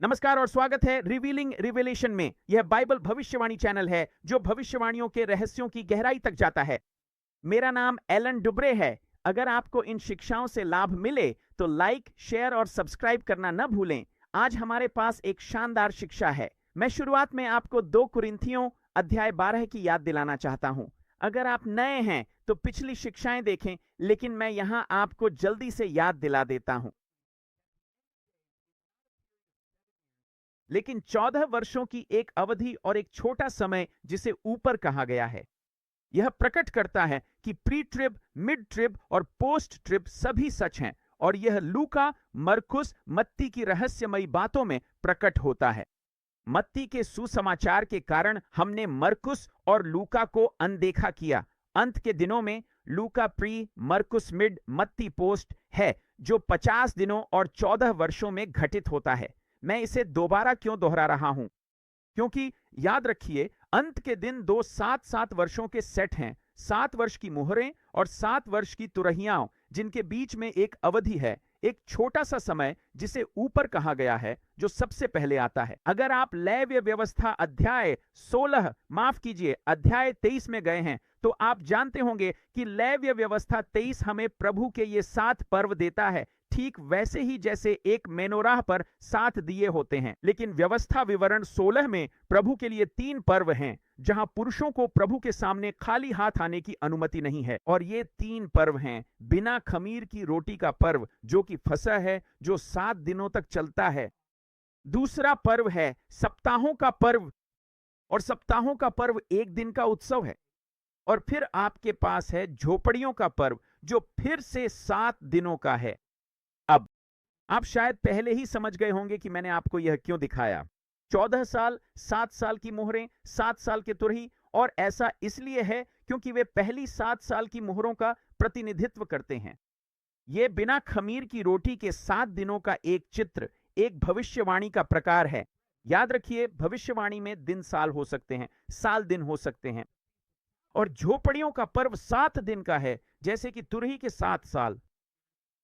नमस्कार और स्वागत है रिवीलिंग रिवेलेशन में। यह बाइबल भविष्यवाणी चैनल है जो भविष्यवाणियों के रहस्यों की गहराई तक जाता है। मेरा नाम एलन डुब्रे है। अगर आपको इन शिक्षाओं से लाभ मिले तो लाइक, शेयर और सब्सक्राइब करना न भूलें। आज हमारे पास एक शानदार शिक्षा है। मैं शुरुआत में आपको 2 कुरिन्थियों अध्याय 12 की याद दिलाना चाहता हूं। अगर आप नए हैं तो पिछली शिक्षाएं देखें, लेकिन मैं यहां आपको जल्दी से याद दिला देता हूं। लेकिन 14 वर्षों की एक अवधि और एक छोटा समय जिसे ऊपर कहा गया है, यह प्रकट करता है कि प्री ट्रिब, मिड ट्रिब और पोस्ट ट्रिब सभी सच हैं, और यह लूका, मरकुस, मत्ती की रहस्यमयी बातों में प्रकट होता है। मत्ती के सुसमाचार के कारण हमने मरकुस और लूका को अनदेखा किया। अंत के दिनों में लूका प्री, मरकुस मिड, मत्ती पोस्ट है, जो 50 दिनों और 14 वर्षों में घटित होता है। मैं इसे दोबारा क्यों दोहरा रहा हूं? क्योंकि याद रखिए, अंत के दिन 2 7-7 वर्षों के सेट हैं। 7 वर्ष की मुहरें और 7 वर्ष की तुरहियां, जिनके बीच में एक अवधि है, एक छोटा सा समय जिसे ऊपर कहा गया है, जो सबसे पहले आता है। अगर आप लेव्य व्यवस्था अध्याय 16, माफ कीजिए, अध्याय 23 में गए हैं, तो आप जानते होंगे कि लेव्य व्यवस्था 23 हमें प्रभु के ये 7 पर्व देता है, ठीक वैसे ही जैसे एक मेनोराह पर 7 दिए होते हैं। लेकिन व्यवस्था विवरण 16 में प्रभु के लिए 3 पर्व हैं, जहां पुरुषों को प्रभु के सामने खाली हाथ आने की अनुमति नहीं है। और ये 3 पर्व हैं: बिना खमीर की रोटी का पर्व, जो कि फसह है, जो 7 दिनों तक चलता है। दूसरा पर्व है सप्ताहों का पर्व, और सप्ताहों का पर्व 1 दिन का उत्सव है। और फिर आपके पास है झोपड़ियों का पर्व, जो फिर से 7 दिनों का है। अब आप शायद पहले ही समझ गए होंगे कि मैंने आपको यह क्यों दिखाया। 14 साल, 7 साल की मोहरें, 7 साल के तुरही, और ऐसा इसलिए है क्योंकि वे पहली 7 साल की मोहरों का प्रतिनिधित्व करते हैं। ये बिना खमीर की रोटी के 7 दिनों का एक चित्र, एक भविष्यवाणी का प्रकार है। याद रखिए, भविष्यवाणी में दिन साल हो सकते हैं, साल दिन हो सकते हैं। और झोपड़ियों का पर्व 7 दिन का है, जैसे कि तुरही के 7 साल।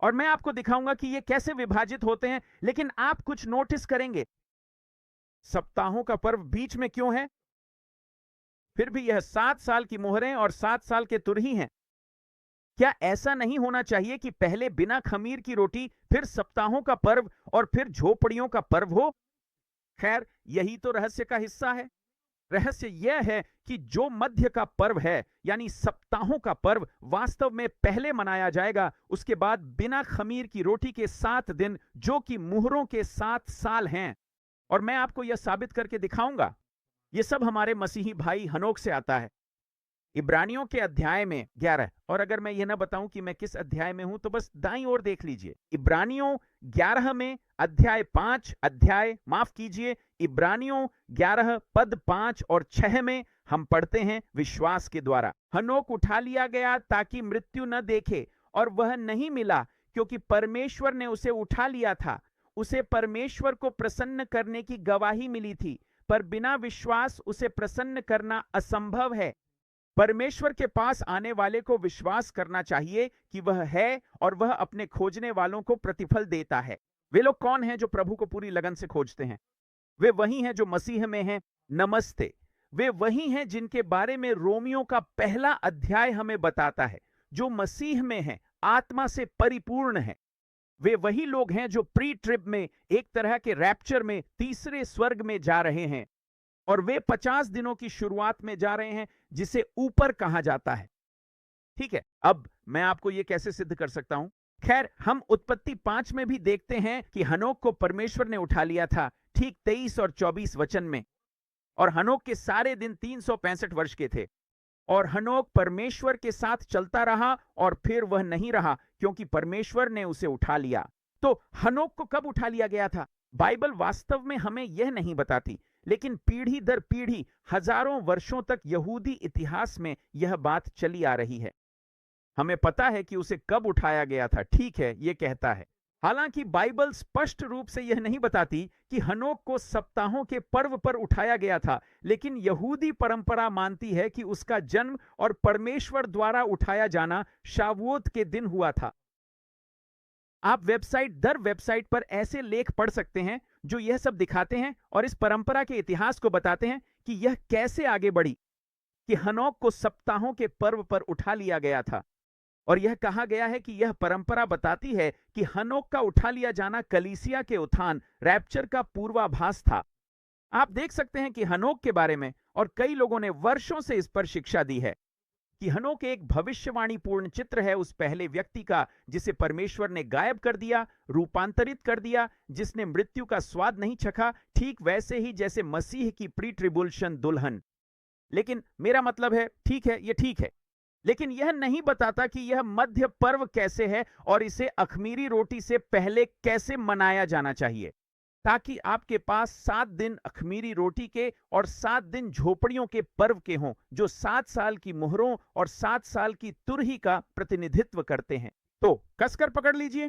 और मैं आपको दिखाऊंगा कि ये कैसे विभाजित होते हैं। लेकिन आप कुछ नोटिस करेंगे, सप्ताहों का पर्व बीच में क्यों है? फिर भी यह 7 साल की मोहरें और 7 साल के तुरही हैं। क्या ऐसा नहीं होना चाहिए कि पहले बिना खमीर की रोटी, फिर सप्ताहों का पर्व और फिर झोपड़ियों का पर्व हो? खैर, यही तो रहस्य का हिस्सा है। रहस्य यह है कि जो मध्य का पर्व है, यानी सप्ताहों का पर्व, वास्तव में पहले मनाया जाएगा। उसके बाद बिना खमीर की रोटी के 7 दिन, जो कि मुहरों के 7 साल हैं। और मैं आपको यह साबित करके दिखाऊंगा। यह सब हमारे मसीही भाई हनोक से आता है। इब्रानियों के अध्याय में 11, और अगर मैं यह ना बताऊं कि मैं किस अध्याय में हूं, तो बस दाईं ओर देख लीजिए। इब्रानियों 11 में इब्रानियों 11 पद 5 और 6 में हम पढ़ते हैं, विश्वास के द्वारा हनोक उठा लिया गया ताकि मृत्यु न देखे, और वह नहीं मिला क्योंकि परमेश्वर ने उसे उठा लिया था। उसे परमेश्वर को प्रसन्न करने की गवाही मिली थी, पर बिना विश्वास उसे प्रसन्न करना असंभव है। परमेश्वर के पास आने वाले को विश्वास करना चाहिए कि वह है, और वह अपने खोजने वालों को प्रतिफल देता है। वे लोग कौन हैं जो प्रभु को पूरी लगन से खोजते हैं? वे वही हैं जो मसीह में हैं। नमस्ते। वे वही हैं जिनके बारे में रोमियो का पहला अध्याय हमें बताता है, जो मसीह में हैं, आत्मा से परिपूर्ण है। वे वही लोग हैं जो प्री ट्रिब में, एक तरह के रैप्चर में, तीसरे स्वर्ग में जा रहे हैं। और वे 50 दिनों की शुरुआत में जा रहे हैं, जिसे ऊपर कहा जाता है। ठीक है, अब मैं आपको यह कैसे सिद्ध कर सकता हूं? खैर, हम उत्पत्ति 5 में भी देखते हैं कि हनोक को परमेश्वर ने उठा लिया था, ठीक 23 और 24 वचन में। और हनोक के सारे दिन 365 वर्ष के थे। और हनोक परमेश्वर के साथ चलता रहा, और फिर वह नहीं रहा क्योंकि परमेश्वर ने उसे उठा लिया। तो हनोक को कब उठा लिया गया था? बाइबल वास्तव में हमें यह नहीं बताती, लेकिन पीढ़ी दर पीढ़ी, हजारों वर्षों तक यहूदी इतिहास में यह बात चली आ रही है। हमें पता है कि उसे कब उठाया गया था। ठीक है, यह कहता है। हालांकि बाइबल स्पष्ट रूप से यह नहीं बताती कि हनोक को सप्ताहों के पर्व पर उठाया गया था, लेकिन यहूदी परंपरा मानती है कि उसका जन्म और परमेश्वर द्वारा उठाया जाना शावूत के दिन हुआ था। आप वेबसाइट दर वेबसाइट पर ऐसे लेख पढ़ सकते हैं जो यह सब दिखाते हैं और इस परंपरा के इतिहास को बताते हैं कि यह कैसे आगे बढ़ी कि हनोक को सप्ताहों के पर्व पर उठा लिया गया था। और यह कहा गया है कि यह परंपरा बताती है कि हनोक का उठा लिया जाना कलीसिया के उत्थान रैप्चर का पूर्वाभास था। आप देख सकते हैं कि हनोक के बारे में और कई लोगों ने वर्षों से इस पर शिक्षा दी है कि हनोक एक भविष्यवाणी पूर्ण चित्र है उस पहले व्यक्ति का जिसे परमेश्वर ने गायब कर दिया, रूपांतरित कर दिया, जिसने मृत्यु का स्वाद नहीं चखा, ठीक वैसे ही जैसे मसीह की प्री ट्रिबुलेशन दुल्हन। लेकिन मेरा मतलब है, ठीक है, ये ठीक है, लेकिन यह नहीं बताता कि यह मध्य पर्व कैसे है और इसे अखमीरी रोटी से पहले कैसे मनाया जाना चाहिए, ताकि आपके पास 7 दिन अखमीरी रोटी के और 7 दिन झोपड़ियों के पर्व के हों, जो 7 साल की मुहरों और 7 साल की तुरही का प्रतिनिधित्व करते हैं। तो कसकर पकड़ लीजिए,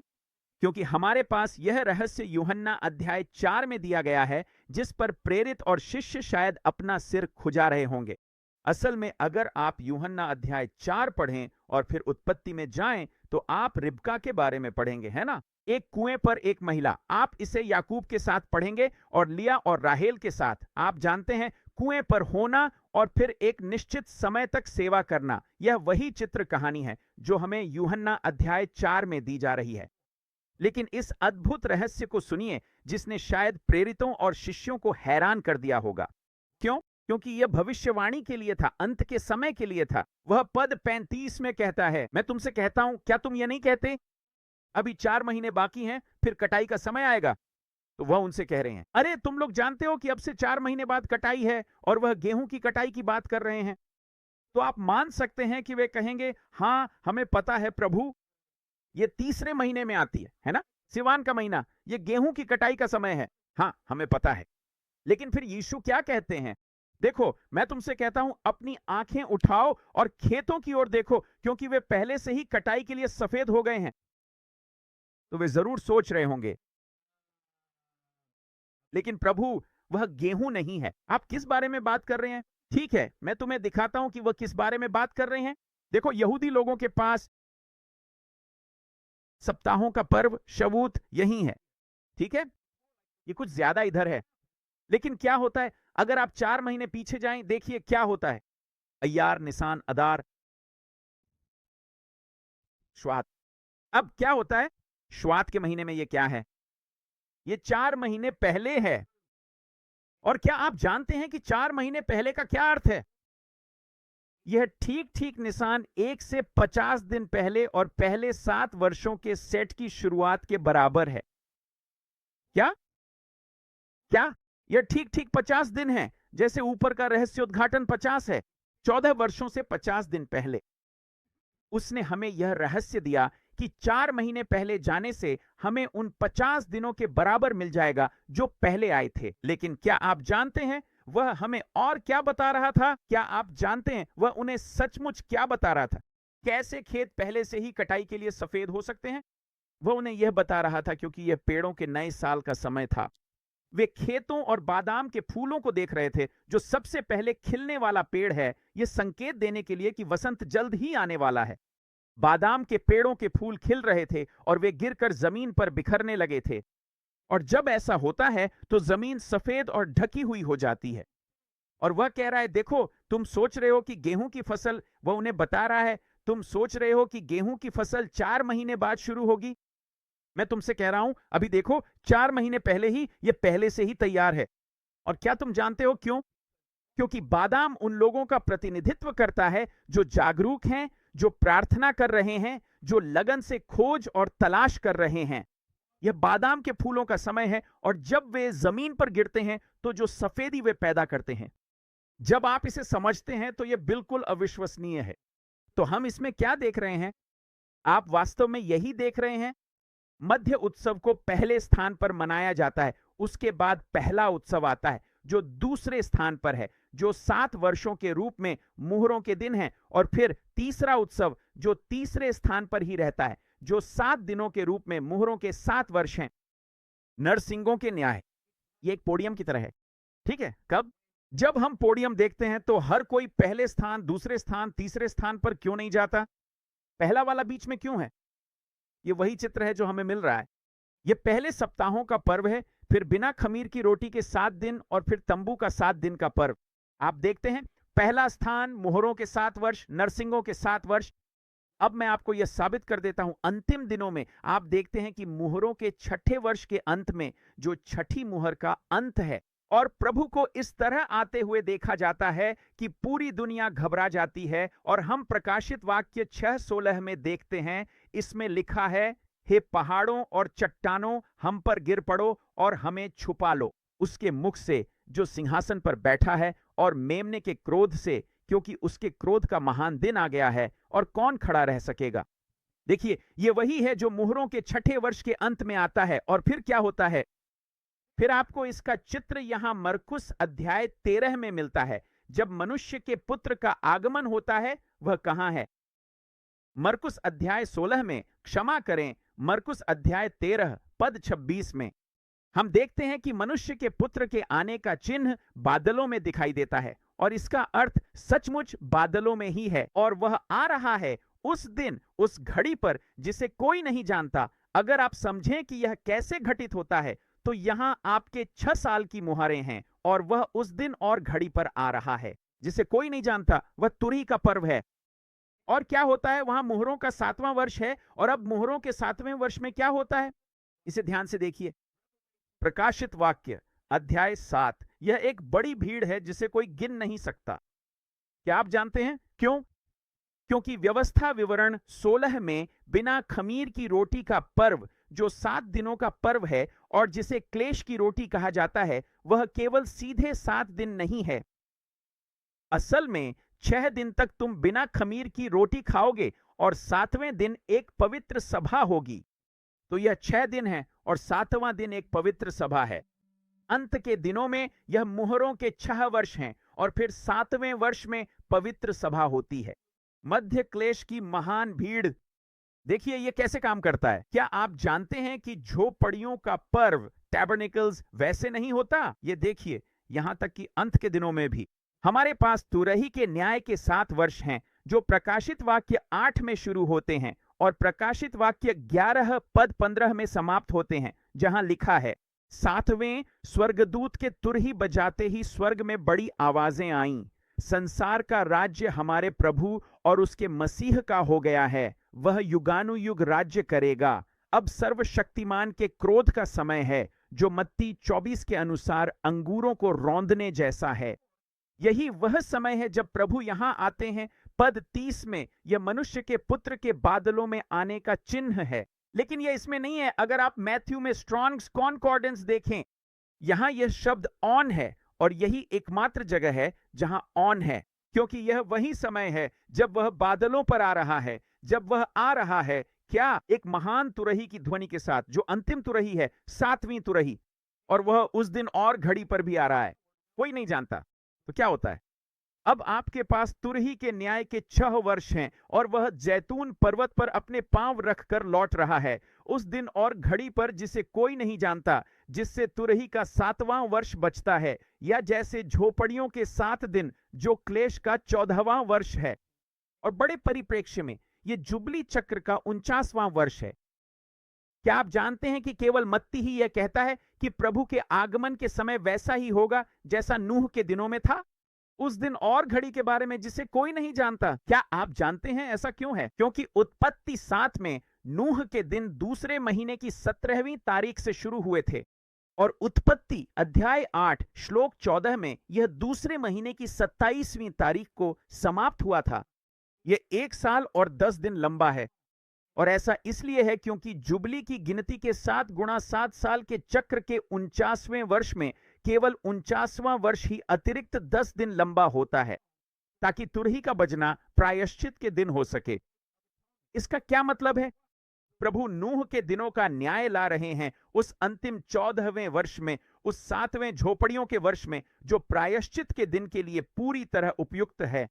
क्योंकि हमारे पास यह रहस्य यूहन्ना अध्याय 4 में दिया गया है, जिस पर प्रेरित और शिष्य शायद अपना सिर खुजा रहे होंगे। असल में अगर आप यूहन्ना अध्याय 4 पढ़ें और फिर उत्पत्ति में जाएं, तो आप रिबका के बारे में पढ़ेंगे, है ना? एक कुएं पर एक महिला। आप इसे याकूब के साथ पढ़ेंगे और लिया और राहेल के साथ। आप जानते हैं, कुएं पर होना और फिर एक निश्चित समय तक सेवा करना, यह वही चित्र कहानी है जो हमें यूहन्ना अध्याय 4 में दी जा रही है। लेकिन इस अद्भुत रहस्य को सुनिए, जिसने शायद प्रेरितों और शिष्यों को हैरान कर दिया होगा। क्यों? क्योंकि यह भविष्यवाणी के लिए था, अंत के समय के लिए था। वह पद 35 में कहता है, मैं तुमसे कहता हूं, क्या तुम ये नहीं कहते अभी 4 महीने बाकी हैं, फिर कटाई का समय आएगा? तो वह उनसे कह रहे हैं, अरे तुम लोग जानते हो कि अब से 4 महीने बाद कटाई है, और वह गेहूं की कटाई की बात कर रहे हैं। तो आप मान सकते हैं कि वे कहेंगे, हां हमें पता है प्रभु, ये तीसरे महीने में आती है ना, सिवान का महीना, ये गेहूं की कटाई का समय है। हां हमें पता है। लेकिन फिर यीशु क्या कहते हैं? देखो, मैं तुमसे कहता हूं, अपनी आंखें उठाओ और खेतों की ओर देखो, क्योंकि वे पहले से ही कटाई के लिए सफेद हो गए हैं। तो वे जरूर सोच रहे होंगे, लेकिन प्रभु वह गेहूं नहीं है, आप किस बारे में बात कर रहे हैं? ठीक है, मैं तुम्हें दिखाता हूं कि वह किस बारे में बात कर रहे हैं। देखो, यहूदी लोगों के पास सप्ताहों का पर्व शवूत यही है, ठीक है, ये कुछ ज्यादा इधर है। लेकिन क्या होता है अगर आप 4 महीने पीछे जाएं? देखिए क्या होता है, अय्यार, निसान, अदार, श्वात। अब क्या होता है श्वात के महीने में? ये क्या है? ये 4 महीने पहले है। और क्या आप जानते हैं कि 4 महीने पहले का क्या अर्थ है? यह ठीक ठीक निसान 1 से 50 दिन पहले और पहले 7 वर्षों के सेट की शुरुआत के बराबर है। क्या क्या यह ठीक ठीक 50 दिन है, जैसे ऊपर का रहस्य उद्घाटन 50 है, 14 वर्षों से 50 दिन पहले। उसने हमें यह रहस्य दिया कि 4 महीने पहले जाने से हमें उन 50 दिनों के बराबर मिल जाएगा जो पहले आए थे। लेकिन क्या आप जानते हैं वह हमें और क्या बता रहा था? क्या आप जानते हैं वह उन्हें सचमुच क्या बता रहा था? कैसे खेत पहले से ही कटाई के लिए सफेद हो सकते हैं? वह उन्हें यह बता रहा था क्योंकि यह पेड़ों के नए साल का समय था। वे खेतों और बादाम के फूलों को देख रहे थे, जो सबसे पहले खिलने वाला पेड़ है, यह संकेत देने के लिए कि वसंत जल्द ही आने वाला है। बादाम के पेड़ों के फूल खिल रहे थे और वे गिरकर जमीन पर बिखरने लगे थे। और जब ऐसा होता है तो जमीन सफेद और ढकी हुई हो जाती है। और वह कह रहा है, देखो, तुम सोच रहे हो कि गेहूं की फसल, वह उन्हें बता रहा है, तुम सोच रहे हो कि गेहूं की फसल 4 महीने बाद शुरू होगी। मैं तुमसे कह रहा हूं, अभी देखो, 4 महीने पहले ही यह पहले से ही तैयार है। और क्या तुम जानते हो क्यों? क्योंकि बादाम उन लोगों का प्रतिनिधित्व करता है जो जागरूक हैं, जो प्रार्थना कर रहे हैं, जो लगन से खोज और तलाश कर रहे हैं। यह बादाम के फूलों का समय है, और जब वे जमीन पर गिरते हैं तो जो सफेदी वे पैदा करते हैं। जब आप इसे समझते हैं तो यह बिल्कुल अविश्वसनीय है। तो हम इसमें क्या देख रहे हैं? आप वास्तव में यही देख रहे हैं। मध्य उत्सव को पहले स्थान पर मनाया जाता है, उसके बाद पहला उत्सव आता है जो दूसरे स्थान पर है, जो 7 वर्षों के रूप में मुहरों के दिन है, और फिर तीसरा उत्सव जो तीसरे स्थान पर ही रहता है, जो 7 दिनों के रूप में मुहरों के 7 वर्ष हैं। नरसिंगों के न्याय, ये एक पोडियम की तरह है, ठीक है। कब? जब हम पोडियम देखते हैं तो हर कोई पहले स्थान, दूसरे स्थान, तीसरे स्थान पर क्यों नहीं जाता? पहला वाला बीच में क्यों है? ये वही चित्र है जो हमें मिल रहा है। ये पहले सप्ताहों का पर्व है, फिर बिना खमीर की रोटी के 7 दिन और फिर तंबू का 7 दिन का पर्व। आप देखते हैं, पहला स्थान मुहरों के 7 वर्ष, नरसिंगों के 7 वर्ष। अब मैं आपको यह साबित कर देता हूं, अंतिम दिनों में आप देखते हैं कि मुहरों के 6ठे वर्ष के अंत में जो 6ठी मुहर का अंत है, और प्रभु को इस तरह आते हुए देखा जाता है कि पूरी दुनिया घबरा जाती है। और हम प्रकाशित वाक्य 6:16 में देखते हैं, इसमें लिखा है, हे पहाड़ों और चट्टानों, हम पर गिर पड़ो और हमें छुपा लो उसके मुख से जो सिंहासन पर बैठा है, और मेमने के क्रोध से, क्योंकि उसके क्रोध का महान दिन आ गया है, और कौन खड़ा रह सकेगा। देखिए, ये वही है जो मुहरों के 6ठे वर्ष के अंत में आता है। और फिर क्या होता है, फिर आपको इसका चित्र यहां मरकुस अध्याय 13 में मिलता है। जब मनुष्य के पुत्र का आगमन होता है, वह कहां है? मरकुस अध्याय 16 में, क्षमा करें, मरकुस अध्याय 13 पद 26 में हम देखते हैं कि मनुष्य के पुत्र के आने का चिन्ह बादलों में दिखाई देता है, और इसका अर्थ सचमुच बादलों में ही है। और वह आ रहा है उस दिन, उस घड़ी पर जिसे कोई नहीं जानता। अगर आप समझें कि यह कैसे घटित होता है, तो यहां आपके 6 साल की मुहरें हैं, और वह उस दिन और घड़ी पर आ रहा है जिसे कोई नहीं जानता। वह तुरही का पर्व है। और क्या होता है, वहां मुहरों का 7वां वर्ष है। और अब मुहरों के 7वें वर्ष में क्या होता है, इसे ध्यान से देखिए। प्रकाशित वाक्य अध्याय 7, यह एक बड़ी भीड़ है जिसे कोई गिन नहीं सकता। क्या आप जानते हैं क्यों? क्योंकि व्यवस्था विवरण 16 में बिना खमीर की रोटी का पर्व, जो 7 दिनों का पर्व है और जिसे क्लेश की रोटी कहा जाता है, वह केवल सीधे 7 दिन नहीं है। असल में 6 दिन तक तुम बिना खमीर की रोटी खाओगे, और 7वें दिन एक पवित्र सभा होगी। तो यह 6 दिन है, और 7वां दिन एक पवित्र सभा है। अंत के दिनों में यह मुहरों के 6 वर्ष हैं, और फिर 7वें वर्ष में पवित्र सभा होती है। मध्य क्लेश की महान भीड़। देखिए यह कैसे काम करता है। क्या आप जानते हैं कि झोपड़ियों का पर्व, टैबरनेकल्स, वैसे नहीं होता? ये देखिए, यहां तक कि अंत के दिनों में भी हमारे पास तुरही के न्याय के 7 वर्ष हैं, जो प्रकाशित वाक्य 8 में शुरू होते हैं और प्रकाशित वाक्य 11 पद 15 में समाप्त होते हैं, जहां लिखा है, 7वें स्वर्गदूत के तुरही बजाते ही स्वर्ग में बड़ी आवाजें आईं, संसार का राज्य हमारे प्रभु और उसके मसीह का हो गया है, वह युगानुयुग राज्य करेगा। अब सर्वशक्तिमान के क्रोध का समय है, जो मत्ती 24 के अनुसार अंगूरों को रौंदने जैसा है। यही वह समय है जब प्रभु यहां आते हैं। पद 30 में यह मनुष्य के पुत्र के बादलों में आने का चिन्ह है, लेकिन यह इसमें नहीं है। अगर आप मैथ्यू में स्ट्रॉन्ग्स कॉन्कॉर्डेंस देखें, यहां यह शब्द ऑन है, और यही एकमात्र जगह है जहां ऑन है, क्योंकि यह वही समय है जब वह बादलों पर आ रहा है। जब वह आ रहा है, क्या? एक महान तुरही की ध्वनि के साथ, जो अंतिम तुरही है, 7वीं तुरही, और वह उस दिन और घड़ी पर भी आ रहा है, कोई नहीं जानता। तो क्या होता है, अब आपके पास तुरही के न्याय के 6 वर्ष हैं, और वह जैतून पर्वत पर अपने पांव रखकर लौट रहा है उस दिन और घड़ी पर जिसे कोई नहीं जानता, जिससे तुरही का 7वां वर्ष बचता है, या जैसे झोपड़ियों के 7 दिन जो क्लेश का 14वां वर्ष है। और बड़े परिप्रेक्ष्य में यह जुबली चक्र का 49वां वर्ष है। क्या आप जानते हैं कि केवल मत्ती ही यह कहता है कि प्रभु के आगमन के समय वैसा ही होगा जैसा नूह के दिनों में था, उस दिन और घड़ी के बारे में जिसे कोई नहीं जानता? क्या आप जानते हैं ऐसा क्यों है? क्योंकि उत्पत्ति 7 में नूह के दिन दूसरे महीने की 17वीं तारीख से शुरू हुए थे, और उत्पत्ति अध्याय 8 श्लोक 14 में यह दूसरे महीने की 27वीं तारीख को समाप्त हुआ था। यह 1 साल और 10 दिन लंबा है, और ऐसा इसलिए है क्योंकि जुबली की गिनती के 7 गुणा 7 साल के चक्र के 49वें वर्ष में केवल 49वां वर्ष ही अतिरिक्त 10 दिन लंबा होता है, ताकि तुरही का बजना प्रायश्चित के दिन हो सके। इसका क्या मतलब है? प्रभु नूह के दिनों का न्याय ला रहे हैं उस अंतिम 14वें वर्ष में, उस 7वें झोपड़ियों के वर्ष में, जो प्रायश्चित के दिन के लिए पूरी तरह उपयुक्त है।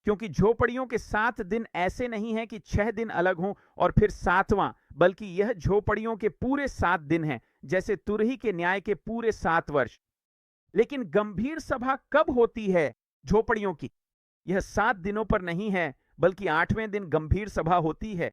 क्योंकि झोपड़ियों के 7 दिन ऐसे नहीं हैं कि 6 दिन अलग हों और फिर 7वां, बल्कि यह झोपड़ियों के पूरे 7 दिन हैं, जैसे तुरही के न्याय के पूरे 7 वर्ष। लेकिन गंभीर सभा कब होती है झोपड़ियों की? यह 7 दिनों पर नहीं है, बल्कि 8वें दिन गंभीर सभा होती है।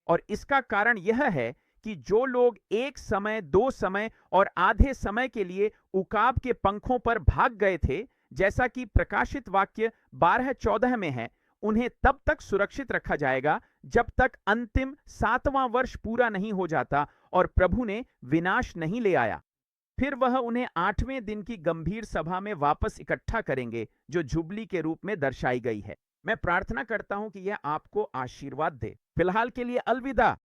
और इसका कारण यह है कि जो लोग एक समय, 2 समय और आधे समय के लिए उकाब के पंखों पर भाग गए थे, जैसा कि प्रकाशित वाक्य 12:14 में है, उन्हें तब तक सुरक्षित रखा जाएगा जब तक अंतिम 7वां वर्ष पूरा नहीं हो जाता और प्रभु ने विनाश नहीं ले आया। फिर वह उन्हें 8वें दिन की गंभीर सभा में वापस इकट्ठा करेंगे, जो जुबली के रूप में दर्शाई गई है। मैं प्रार्थना करता हूं कि यह आपको आशीर्वाद दे। फिलहाल के लिए अलविदा।